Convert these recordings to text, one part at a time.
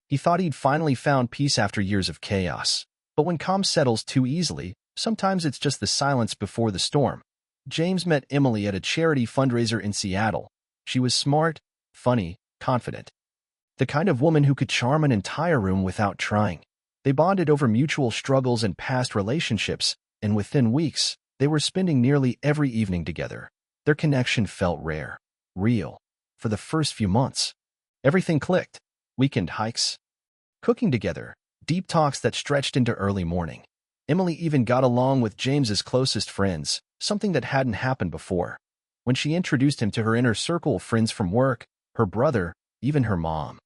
He thought he'd finally found peace after years of chaos. But when calm settles too easily, sometimes it's just the silence before the storm. James met Emily at a charity fundraiser in Seattle. She was smart, funny, confident. The kind of woman who could charm an entire room without trying. They bonded over mutual struggles and past relationships, and within weeks, they were spending nearly every evening together. Their connection felt rare, real. For the first few months, everything clicked. Weekend hikes, cooking together, deep talks that stretched into early morning. Emily even got along with James's closest friends, something that hadn't happened before. When she introduced him to her inner circle of friends from work, her brother, even her mom,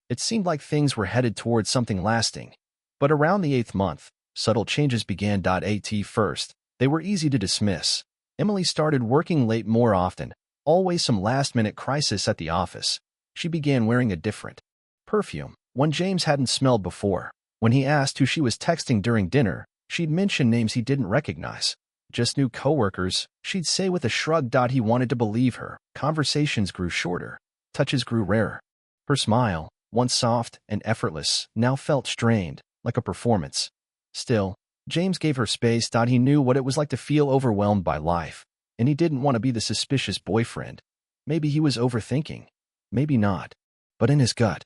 it seemed like things were headed towards something lasting. But around the 8th month, subtle changes began. At first, they were easy to dismiss. Emily started working late more often, always some last-minute crisis at the office. She began wearing a different perfume, one James hadn't smelled before. When he asked who she was texting during dinner, she'd mention names he didn't recognize. Just new coworkers, she'd say with a shrug. He wanted to believe her. Conversations grew shorter. Touches grew rarer. Her smile, once soft and effortless, now felt strained, like a performance. Still, James gave her space. He knew what it was like to feel overwhelmed by life, and he didn't want to be the suspicious boyfriend. Maybe he was overthinking. Maybe not. But in his gut,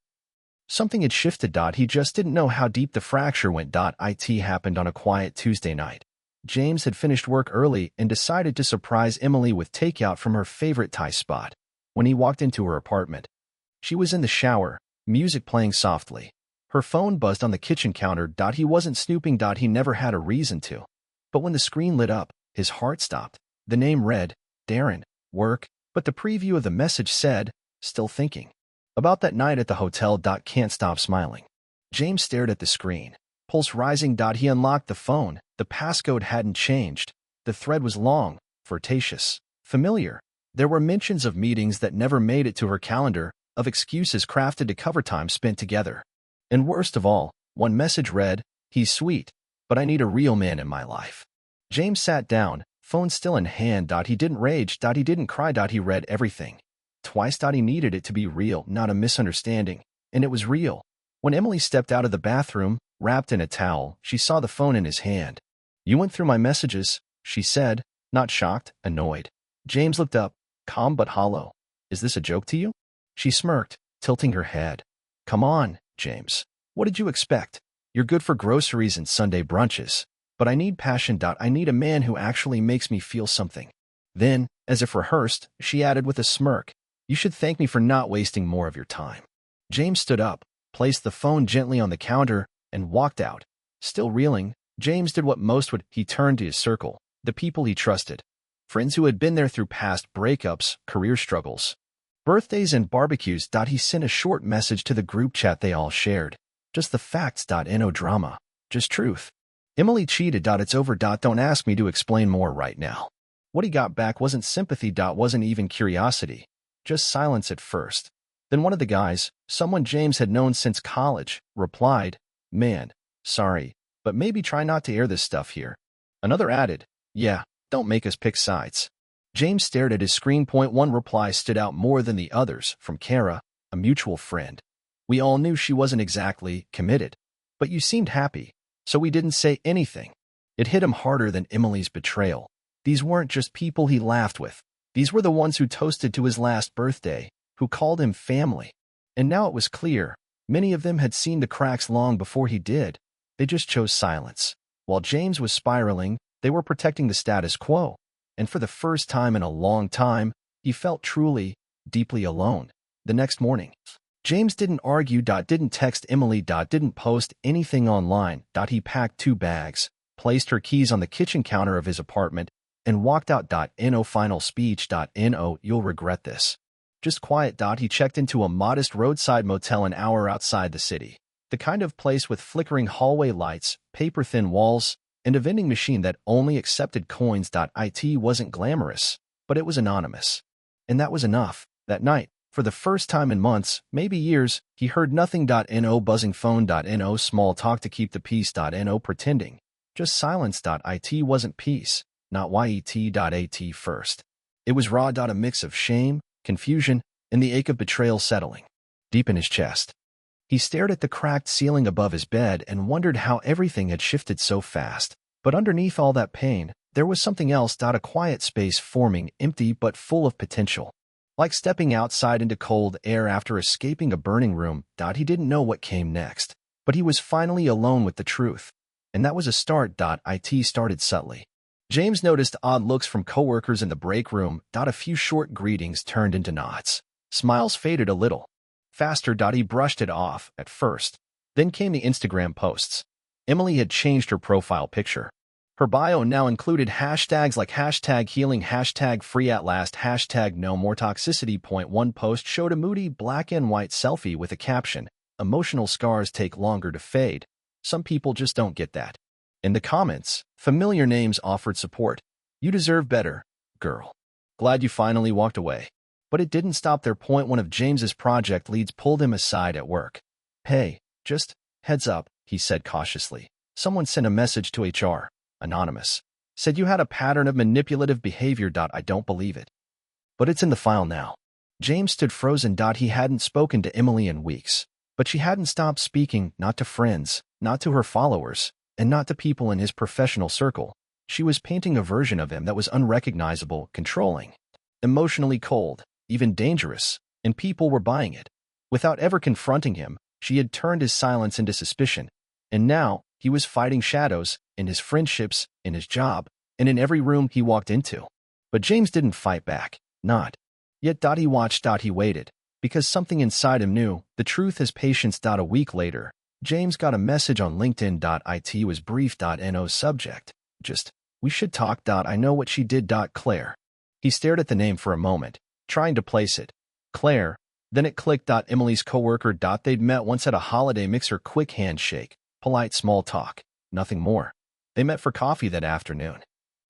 something had shifted. He just didn't know how deep the fracture went. It happened on a quiet Tuesday night. James had finished work early and decided to surprise Emily with takeout from her favorite Thai spot. When he walked into her apartment, she was in the shower, music playing softly. Her phone buzzed on the kitchen counter. He wasn't snooping. He never had a reason to. But when the screen lit up, his heart stopped. The name read, Darren, work, but the preview of the message said, still thinking about that night at the hotel. Can't stop smiling. James stared at the screen, pulse rising. He unlocked the phone. The passcode hadn't changed. The thread was long, flirtatious, familiar. There were mentions of meetings that never made it to her calendar, of excuses crafted to cover time spent together. And worst of all, one message read, he's sweet, but I need a real man in my life. James sat down, phone still in hand. He didn't rage. He didn't cry. He read everything. Twice. He needed it to be real, not a misunderstanding. And it was real. When Emily stepped out of the bathroom, wrapped in a towel, she saw the phone in his hand. You went through my messages, she said, not shocked, annoyed. James looked up, calm but hollow. Is this a joke to you? She smirked, tilting her head. Come on, James. What did you expect? You're good for groceries and Sunday brunches. But I need passion. I need a man who actually makes me feel something. Then, as if rehearsed, she added with a smirk, you should thank me for not wasting more of your time. James stood up, placed the phone gently on the counter, and walked out. Still reeling, James did what most would. He turned to his circle, the people he trusted. Friends who had been there through past breakups, career struggles, birthdays and barbecues. He sent a short message to the group chat they all shared. Just the facts. No drama. Just truth. Emily cheated. It's over. Don't ask me to explain more right now. What he got back wasn't sympathy. Wasn't even curiosity. Just silence at first. Then one of the guys, someone James had known since college, replied, man, sorry, but maybe try not to air this stuff here. Another added, yeah, don't make us pick sides. James stared at his screen. One reply stood out more than the others, from Kara, a mutual friend. We all knew she wasn't exactly committed, but you seemed happy, so we didn't say anything. It hit him harder than Emily's betrayal. These weren't just people he laughed with. These were the ones who toasted to his last birthday, who called him family. And now it was clear, many of them had seen the cracks long before he did. They just chose silence. While James was spiraling, they were protecting the status quo. And for the first time in a long time, he felt truly, deeply alone. The next morning, James didn't argue. Didn't text Emily. Didn't post anything online. He packed 2 bags, placed her keys on the kitchen counter of his apartment, and walked out. No final speech. No, you'll regret this. Just quiet. He checked into a modest roadside motel an hour outside the city. The kind of place with flickering hallway lights, paper-thin walls, and a vending machine that only accepted coins. It wasn't glamorous, but it was anonymous. And that was enough. That night, for the first time in months, maybe years, he heard nothing. No buzzing phone. No small talk to keep the peace. No pretending. Just silence. It wasn't peace. Not yet. At first. It was raw. A mix of shame, confusion, and the ache of betrayal settling deep in his chest. He stared at the cracked ceiling above his bed and wondered how everything had shifted so fast. But underneath all that pain, there was something else. A quiet space forming, empty but full of potential. Like stepping outside into cold air after escaping a burning room. He didn't know what came next. But he was finally alone with the truth. And that was a start. It started subtly. James noticed odd looks from coworkers in the break room. A few short greetings turned into nods. Smiles faded a little. Faster. He brushed it off at first. Then came the Instagram posts. Emily had changed her profile picture. Her bio now included hashtags like #healing, #free@last, #no more toxicity. One post showed a moody black and white selfie with a caption, "Emotional scars take longer to fade. Some people just don't get that." In the comments, familiar names offered support. "You deserve better, girl. Glad you finally walked away." But it didn't stop there. One of James's project leads pulled him aside at work. "Hey, just heads up," he said cautiously. "Someone sent a message to HR, anonymous. Said you had a pattern of manipulative behavior. I don't believe it. But it's in the file now." James stood frozen. He hadn't spoken to Emily in weeks. But she hadn't stopped speaking, not to friends, not to her followers, and not to people in his professional circle. She was painting a version of him that was unrecognizable, controlling, emotionally cold, even dangerous, and people were buying it. Without ever confronting him, she had turned his silence into suspicion, and now he was fighting shadows in his friendships, in his job, and in every room he walked into. But James didn't fight back, not. Yet. He watched. He waited, because something inside him knew the truth. His patience. A week later, James got a message on LinkedIn. It was brief. No subject. Just, "We should talk. I know what she did. Claire." He stared at the name for a moment, trying to place it. Claire. Then it clicked. Emily's coworker. They'd met once at a holiday mixer. Quick handshake, polite small talk, nothing more. They met for coffee that afternoon.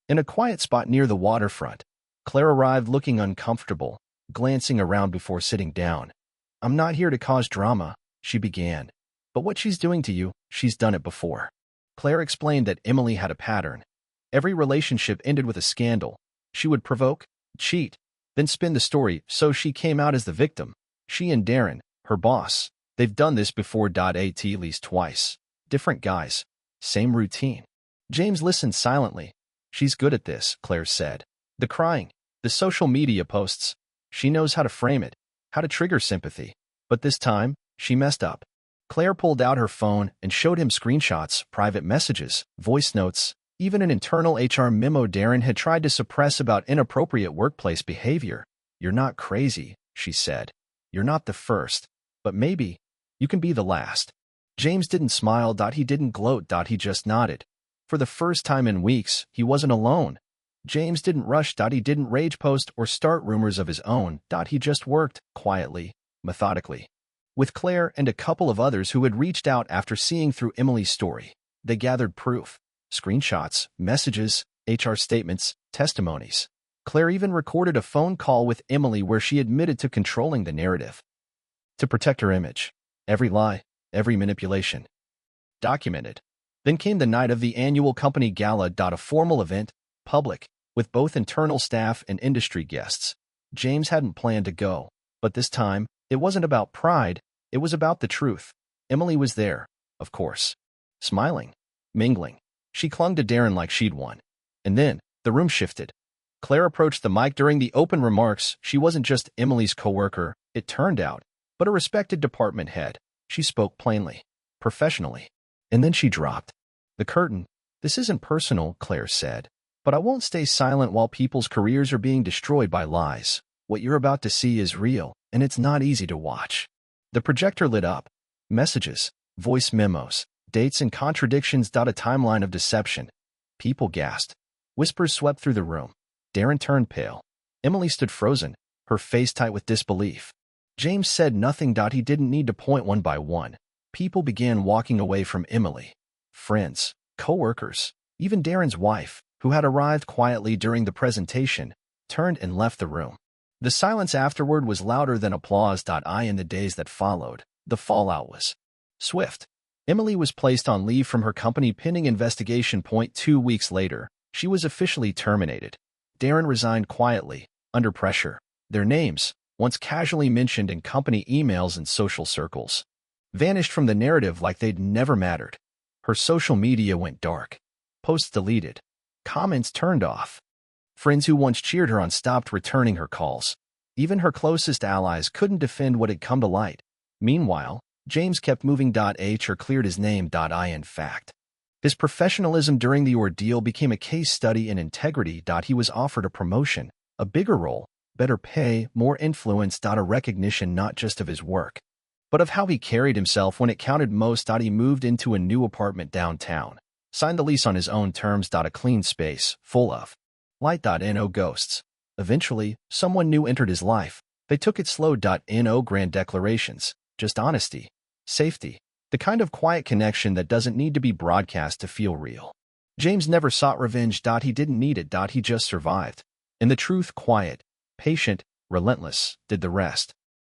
In a quiet spot near the waterfront, Claire arrived looking uncomfortable, glancing around before sitting down. "I'm not here to cause drama," she began. "But what she's doing to you, she's done it before." Claire explained that Emily had a pattern. Every relationship ended with a scandal. She would provoke, cheat, then spin the story so she came out as the victim. She and Darren, her boss, they've done this before. At least twice. Different guys. Same routine. James listened silently. "She's good at this," Claire said. "The crying, the social media posts. She knows how to frame it, how to trigger sympathy. But this time, she messed up." Claire pulled out her phone and showed him screenshots, private messages, voice notes, even an internal HR memo Darren had tried to suppress about inappropriate workplace behavior. "You're not crazy," she said. "You're not the first. But maybe you can be the last." James didn't smile. He didn't gloat. He just nodded. For the first time in weeks, he wasn't alone. James didn't rush. He didn't rage post or start rumors of his own. He just worked, quietly, methodically. With Claire and a couple of others who had reached out after seeing through Emily's story, they gathered proof. Screenshots, messages, HR statements, testimonies. Claire even recorded a phone call with Emily where she admitted to controlling the narrative. To protect her image. Every lie, every manipulation. Documented. Then came the night of the annual company gala. A formal event, public, with both internal staff and industry guests. James hadn't planned to go, but this time, it wasn't about pride, it was about the truth. Emily was there, of course. Smiling, mingling. She clung to Darren like she'd won. And then, the room shifted. Claire approached the mic during the open remarks. She wasn't just Emily's coworker, it turned out, but a respected department head. She spoke plainly, professionally. And then she dropped the curtain. "This isn't personal," Claire said, "but I won't stay silent while people's careers are being destroyed by lies. What you're about to see is real, and it's not easy to watch." The projector lit up. Messages, voice memos, dates and contradictions. A timeline of deception. People gasped. Whispers swept through the room. Darren turned pale. Emily stood frozen, her face tight with disbelief. James said nothing. He didn't need to point one by one. People began walking away from Emily. Friends, co-workers, even Darren's wife, who had arrived quietly during the presentation, turned and left the room. The silence afterward was louder than applause. In the days that followed, the fallout was swift. Emily was placed on leave from her company pending investigation. 2 weeks later, she was officially terminated. Darren resigned quietly, under pressure. Their names, once casually mentioned in company emails and social circles, vanished from the narrative like they'd never mattered. Her social media went dark. Posts deleted. Comments turned off. Friends who once cheered her on stopped returning her calls. Even her closest allies couldn't defend what had come to light. Meanwhile, James kept moving. H cleared his name. In fact, his professionalism during the ordeal became a case study in integrity. He was offered a promotion, a bigger role, better pay, more influence. A recognition not just of his work, but of how he carried himself when it counted most. He moved into a new apartment downtown, signed the lease on his own terms. A clean space, full of light. No ghosts. Eventually, someone new entered his life. They took it slow. No grand declarations, just honesty, safety, the kind of quiet connection that doesn't need to be broadcast to feel real. James never sought revenge. He didn't need it. He just survived. And the truth, quiet, patient, relentless, did the rest.